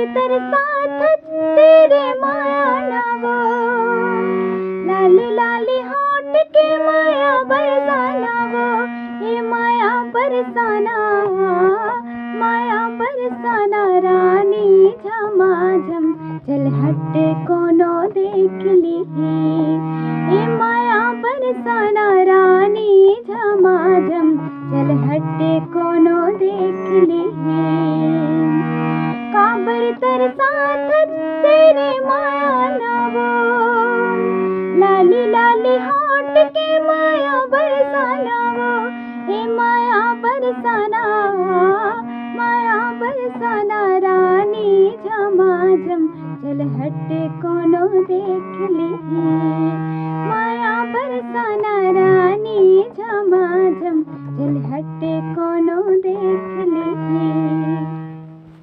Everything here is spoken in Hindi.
तरसात तेरे माया नवो, लाली लाली होठ के माया बरसाना वो, ये माया बरसाना, माया बरसाना रानी झमाझम, चल हट कोनो देख ली, ये माया बरसाना रानी झमाझम, चल हट कोनो देख ली। काबर तरसात तेरे माया नवो, लाली लाली होठ के माया बरसाना वो, हे माया बरसाना, माया बरसाना रानी झमाझम, चल हट कोनो देख ली, माया बरसाना रानी झमाझम, चल हट कोनो